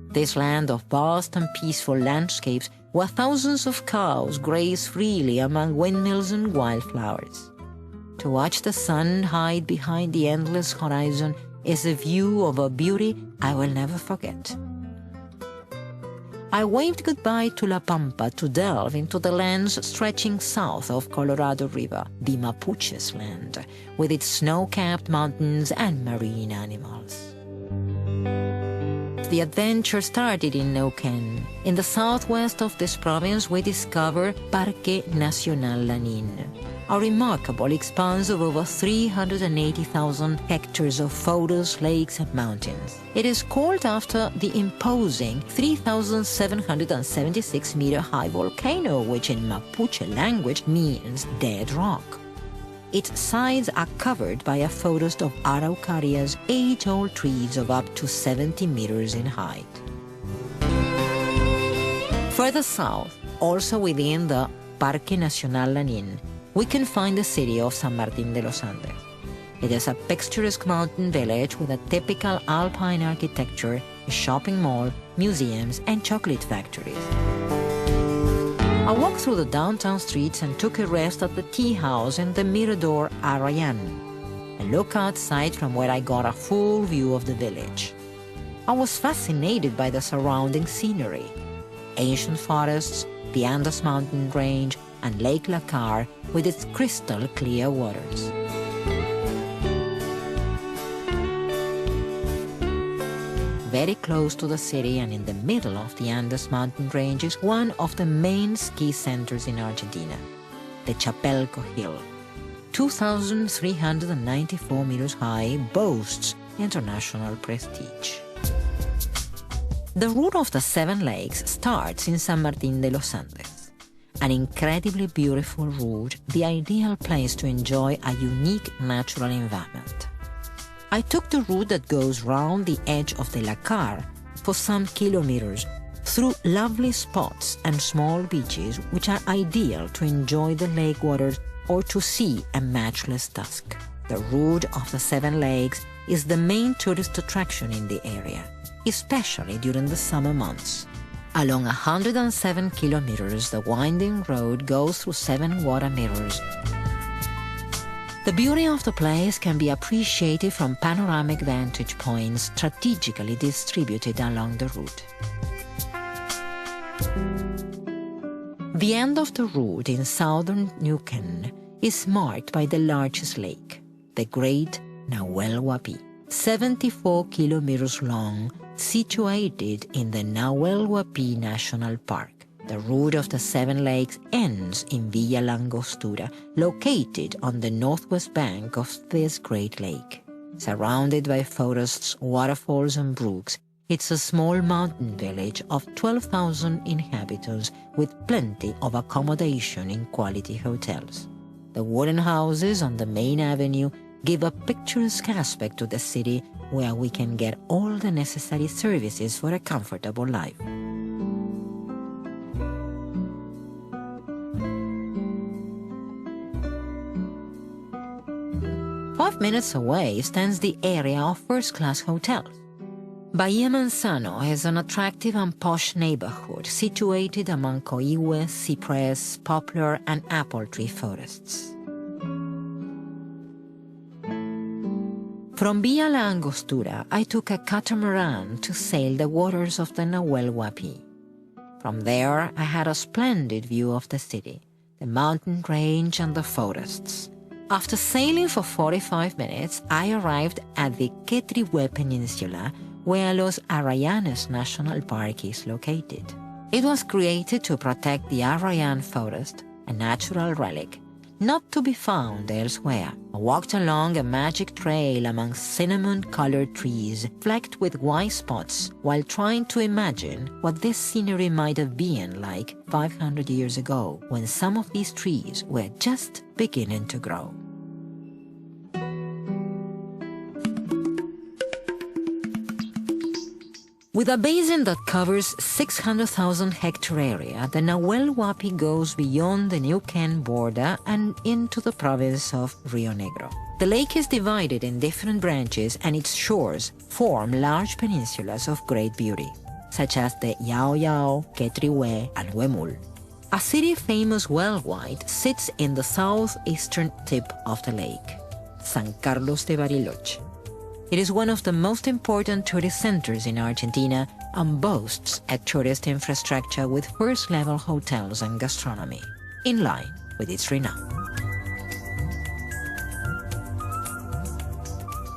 This land of vast and peaceful landscapes where thousands of cows graze freely among windmills and wildflowers. To watch the sun hide behind the endless horizon is a view of a beauty I will never forget. I waved goodbye to La Pampa to delve into the lands stretching south of Colorado River, the Mapuche's land, with its snow-capped mountains and marine animals. The adventure started in Neuquén. In the southwest of this province, we discover Parque Nacional Lanín, a remarkable expanse of over 380,000 hectares of forests, lakes, and mountains. It is called after the imposing 3,776-meter-high volcano, which in Mapuche language means dead rock. Its sides are covered by a forest of araucarias, age-old trees of up to 70 meters in height. Further south, also within the Parque Nacional Lanín, we can find the city of San Martín de los Andes. It is a picturesque mountain village with a typical alpine architecture, a shopping mall, museums, and chocolate factories. I walked through the downtown streets and took a rest at the tea house in the Mirador Arrayán, a lookout site from where I got a full view of the village. I was fascinated by the surrounding scenery: ancient forests, the Andes mountain range, and Lake Lacar with its crystal clear waters. Very close to the city and in the middle of the Andes mountain range is one of the main ski centers in Argentina, the Chapelco Hill. 2,394 meters high, boasts international prestige. The route of the Seven Lakes starts in San Martín de los Andes, an incredibly beautiful route, the ideal place to enjoy a unique natural environment. I took the route that goes round the edge of the Lacar for some kilometers through lovely spots and small beaches which are ideal to enjoy the lake waters or to see a matchless dusk. The route of the Seven Lakes is the main tourist attraction in the area, especially during the summer months. Along 107 kilometers, the winding road goes through 7 water mirrors. The beauty of the place can be appreciated from panoramic vantage points strategically distributed along the route. The end of the route in southern Neuquén is marked by the largest lake, the Great Nahuel Huapi, 74 kilometers long, situated in the Nahuel Huapi National Park. The route of the Seven Lakes ends in Villa Langostura, located on the northwest bank of this great lake. Surrounded by forests, waterfalls, and brooks, it's a small mountain village of 12,000 inhabitants with plenty of accommodation in quality hotels. The wooden houses on the main avenue give a picturesque aspect to the city where we can get all the necessary services for a comfortable life. Five minutes away stands the area of first-class hotels. Bahia Manzano is an attractive and posh neighborhood situated among coihue, cypress, poplar, and apple tree forests. From Villa La Angostura, I took a catamaran to sail the waters of the Nahuel Huapi. From there, I had a splendid view of the city, the mountain range, and the forests. After sailing for 45 minutes, I arrived at the Quetrihue Peninsula, where Los Arrayanes National Park is located. It was created to protect the Arrayan forest, a natural relic, not to be found elsewhere. I walked along a magic trail among cinnamon-colored trees flecked with white spots while trying to imagine what this scenery might have been like 500 years ago when some of these trees were just beginning to grow. With a basin that covers 600,000 hectare area, the Nahuel Huapi goes beyond the Neuquén border and into the province of Rio Negro. The lake is divided in different branches and its shores form large peninsulas of great beauty, such as the Yao Yao, Quetrihué, and Huemul. A city famous worldwide sits in the southeastern tip of the lake, San Carlos de Bariloche. It is one of the most important tourist centers in Argentina and boasts a tourist infrastructure with first-level hotels and gastronomy, in line with its renown.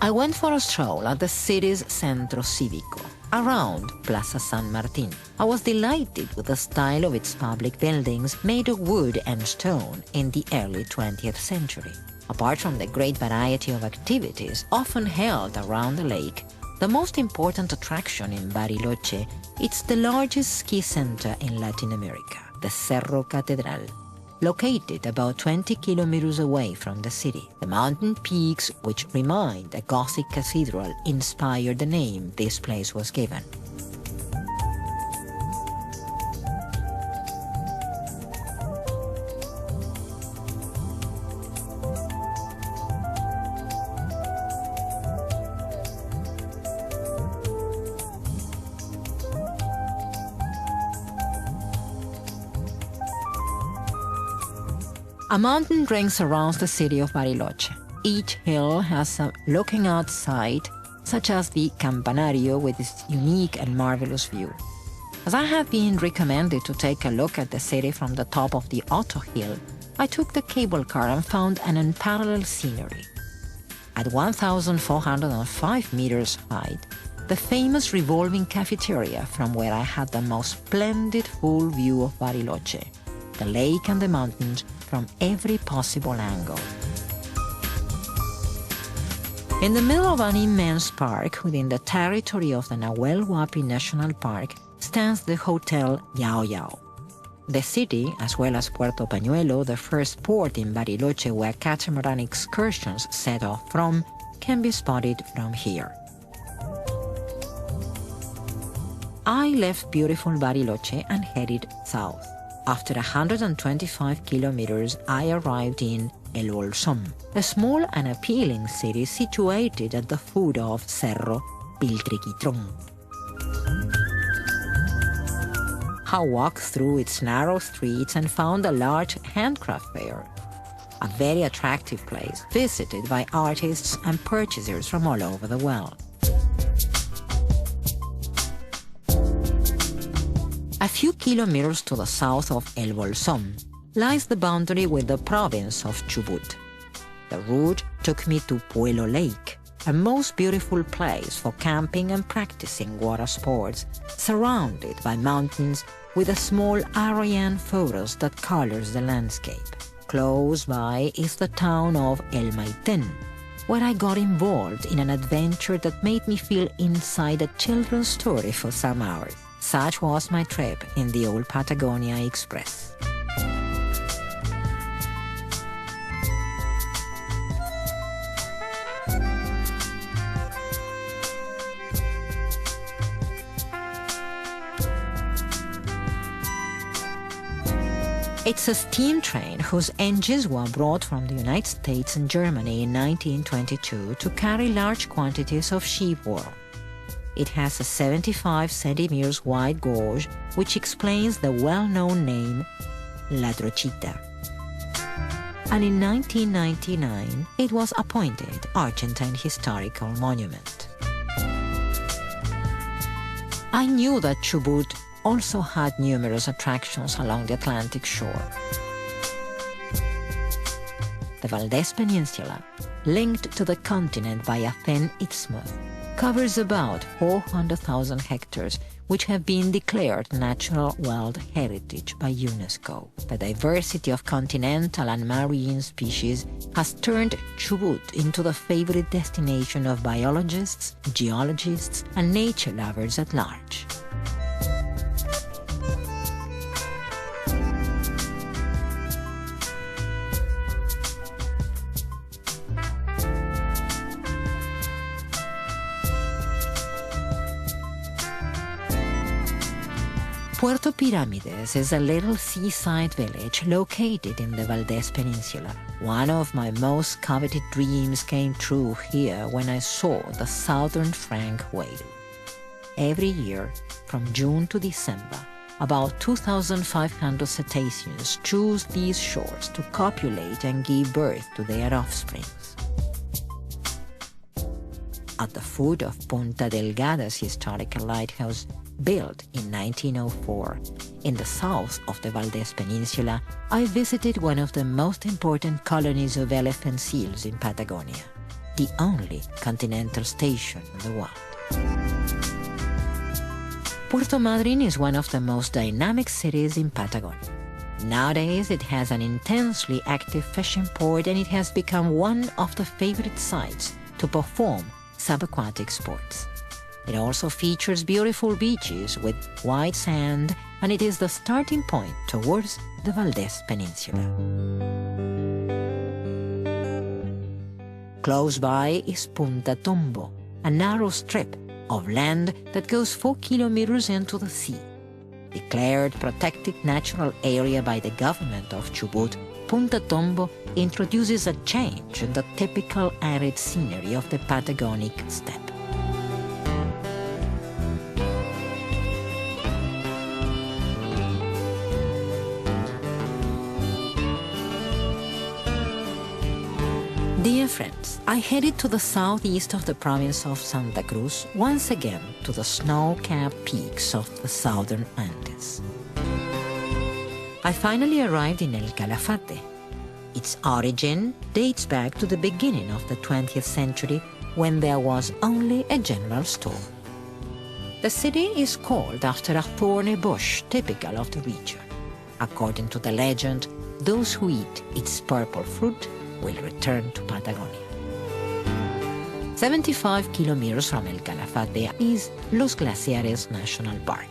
I went for a stroll at the city's Centro Cívico, around Plaza San Martín. I was delighted with the style of its public buildings made of wood and stone in the early 20th century. Apart from the great variety of activities often held around the lake, the most important attraction in Bariloche is the largest ski center in Latin America, the Cerro Catedral. Located about 20 kilometers away from the city, the mountain peaks, which remind a Gothic cathedral, inspired the name this place was given. A mountain range surrounds the city of Bariloche. Each hill has a looking out site, such as the Campanario with its unique and marvelous view. As I have been recommended to take a look at the city from the top of the Otto Hill, I took the cable car and found an unparalleled scenery. At 1,405 meters height, the famous revolving cafeteria from where I had the most splendid full view of Bariloche, the lake and the mountains from every possible angle. In the middle of an immense park within the territory of the Nahuel Huapi National Park stands the Hotel Yao Yao. The city, as well as Puerto Pañuelo, the first port in Bariloche where catamaran excursions set off from, can be spotted from here. I left beautiful Bariloche and headed south. After 125 kilometers, I arrived in El Bolsón, a small and appealing city situated at the foot of Cerro Piltriquitrón. I walked through its narrow streets and found a large handcraft fair, a very attractive place visited by artists and purchasers from all over the world. A few kilometers to the south of El Bolsón lies the boundary with the province of Chubut. The route took me to Puelo Lake, a most beautiful place for camping and practicing water sports, surrounded by mountains with a small Arrayan forest that colors the landscape. Close by is the town of El Maitén, where I got involved in an adventure that made me feel inside a children's story for some hours. Such was my trip in the old Patagonia Express. It's a steam train whose engines were brought from the United States and Germany in 1922 to carry large quantities of sheep wool. It has a 75 centimeters wide gauge, which explains the well-known name La Trochita. And in 1999, it was appointed Argentine Historical Monument. I knew that Chubut also had numerous attractions along the Atlantic shore. The Valdez Peninsula, linked to the continent by a thin isthmus, covers about 400,000 hectares which have been declared Natural World Heritage by UNESCO. The diversity of continental and marine species has turned Chubut into the favorite destination of biologists, geologists, and nature lovers at large. Puerto Piramides is a little seaside village located in the Valdez Peninsula. One of my most coveted dreams came true here when I saw the southern Frank whale. Every year, from June to December, about 2,500 cetaceans choose these shores to copulate and give birth to their offsprings. At the foot of Punta Delgada's historical lighthouse, built in 1904, in the south of the Valdez Peninsula, I visited one of the most important colonies of elephant seals in Patagonia, the only continental station in the world. Puerto Madryn is one of the most dynamic cities in Patagonia. Nowadays, it has an intensely active fishing port, and it has become one of the favorite sites to perform subaquatic sports. It also features beautiful beaches with white sand, and it is the starting point towards the Valdez Peninsula. Close by is Punta Tombo, a narrow strip of land that goes 4 kilometers into the sea. Declared protected natural area by the government of Chubut, Punta Tombo introduces a change in the typical arid scenery of the Patagonic steppe. Dear friends, I headed to the southeast of the province of Santa Cruz, once again to the snow-capped peaks of the southern Andes. I finally arrived in El Calafate. Its origin dates back to the beginning of the 20th century, when there was only a general store. The city is called after a thorny bush typical of the region. According to the legend, those who eat its purple fruit will return to Patagonia. 75 kilometers from El Calafate is Los Glaciares National Park.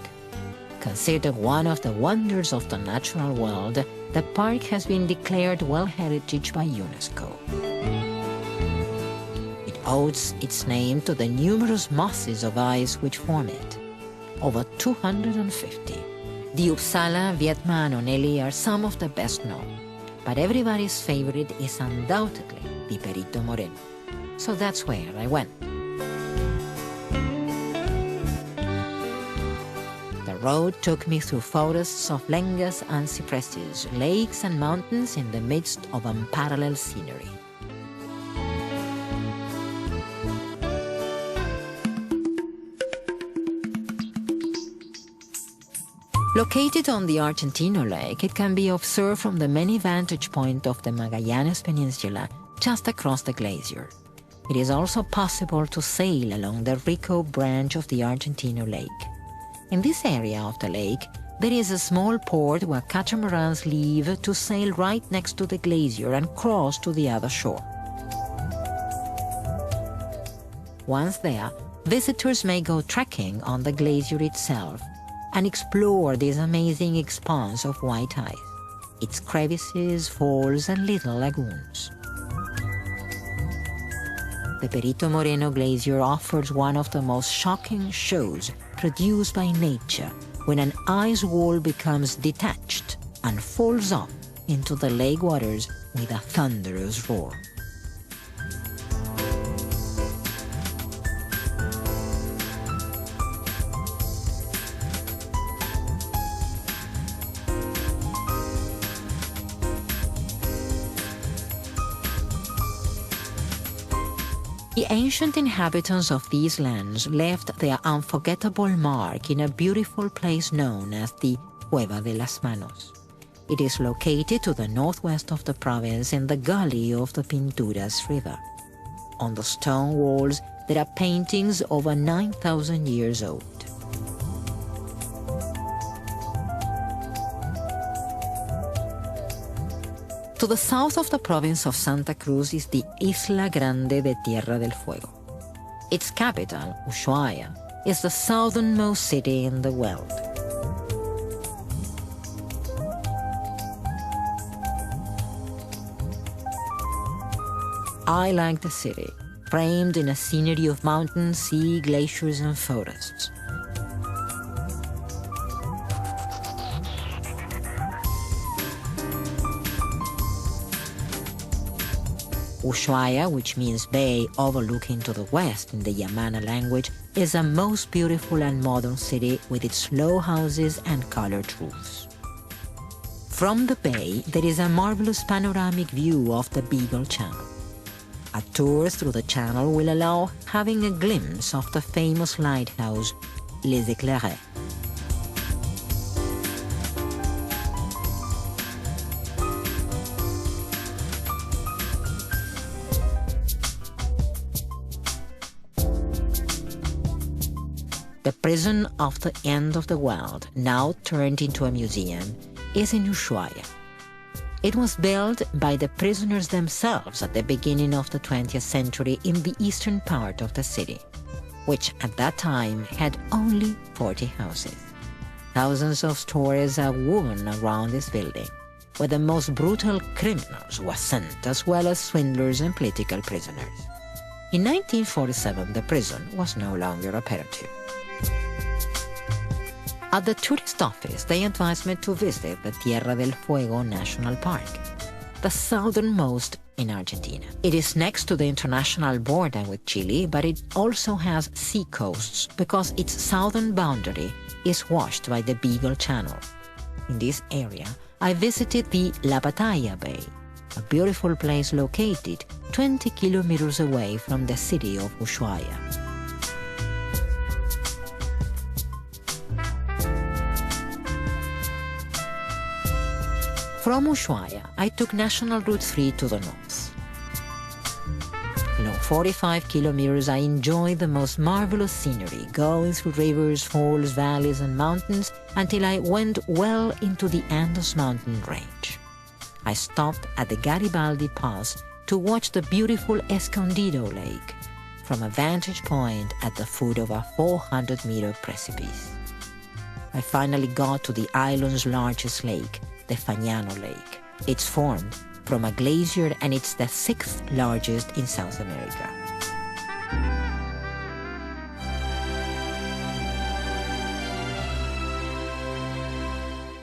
Considered one of the wonders of the natural world, the park has been declared World Heritage by UNESCO. It owes its name to the numerous masses of ice which form it, over 250. The Uppsala, Vietnam, and Nelly are some of the best known, but everybody's favorite is undoubtedly the Perito Moreno. So that's where I went. The road took me through forests of lengas and cypresses, lakes and mountains in the midst of unparalleled scenery. Located on the Argentina Lake, it can be observed from the many vantage points of the Magallanes Peninsula just across the glacier. It is also possible to sail along the Rico branch of the Argentina Lake. In this area of the lake, there is a small port where catamarans leave to sail right next to the glacier and cross to the other shore. Once there, visitors may go trekking on the glacier itself and explore this amazing expanse of white ice, its crevices, falls, and little lagoons. The Perito Moreno Glacier offers one of the most shocking shows produced by nature when an ice wall becomes detached and falls off into the lake waters with a thunderous roar. The ancient inhabitants of these lands left their unforgettable mark in a beautiful place known as the Cueva de las Manos. It is located to the northwest of the province in the gully of the Pinturas River. On the stone walls, there are paintings over 9,000 years old. To the south of the province of Santa Cruz is the Isla Grande de Tierra del Fuego. Its capital, Ushuaia, is the southernmost city in the world. I like the city, framed in a scenery of mountains, sea, glaciers, and forests. Ushuaia, which means bay overlooking to the west in the Yamana language, is a most beautiful and modern city with its low houses and colored roofs. From the bay, there is a marvelous panoramic view of the Beagle Channel. A tour through the channel will allow having a glimpse of the famous lighthouse, Les Éclaireurs. The prison of the end of the world, now turned into a museum, is in Ushuaia. It was built by the prisoners themselves at the beginning of the 20th century in the eastern part of the city, which at that time had only 40 houses. Thousands of stories are woven around this building, where the most brutal criminals were sent, as well as swindlers and political prisoners. In 1947, the prison was no longer operative. At the tourist office, they advised me to visit the Tierra del Fuego National Park, the southernmost in Argentina. It is next to the international border with Chile, but it also has sea coasts because its southern boundary is washed by the Beagle Channel. In this area, I visited the La Batalla Bay, a beautiful place located 20 kilometers away from the city of Ushuaia. From Ushuaia, I took National Route 3 to the north. Along 45 kilometers, I enjoyed the most marvelous scenery, going through rivers, falls, valleys, and mountains until I went well into the Andes mountain range. I stopped at the Garibaldi Pass to watch the beautiful Escondido Lake from a vantage point at the foot of a 400-meter precipice. I finally got to the island's largest lake, the Fagnano Lake. It's formed from a glacier and it's the 6th largest in South America.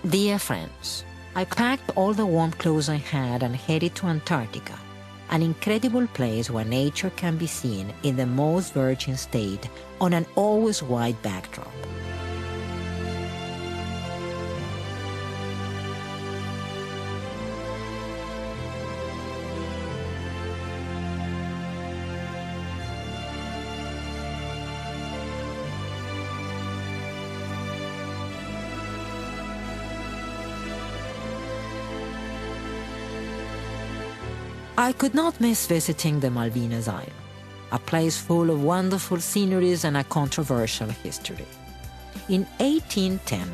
Dear friends, I packed all the warm clothes I had and headed to Antarctica, an incredible place where nature can be seen in the most virgin state on an always white backdrop. I could not miss visiting the Malvinas Island, a place full of wonderful sceneries and a controversial history. In 1810,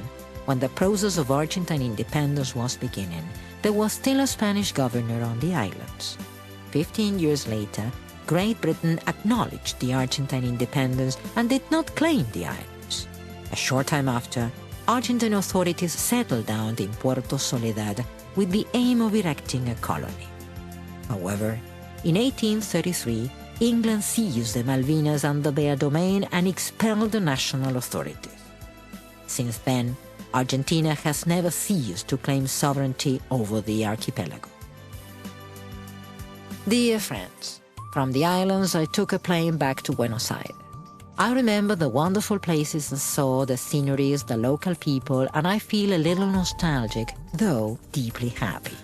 when the process of Argentine independence was beginning, there was still a Spanish governor on the islands. 15 years later, Great Britain acknowledged the Argentine independence and did not claim the islands. A short time after, Argentine authorities settled down in Puerto Soledad with the aim of erecting a colony. However, in 1833, England seized the Malvinas under their domain and expelled the national authorities. Since then, Argentina has never ceased to claim sovereignty over the archipelago. Dear friends, from the islands I took a plane back to Buenos Aires. I remember the wonderful places I saw, the sceneries, the local people, and I feel a little nostalgic, though deeply happy.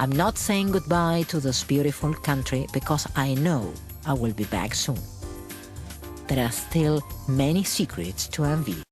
I'm not saying goodbye to this beautiful country because I know I will be back soon. There are still many secrets to unveil.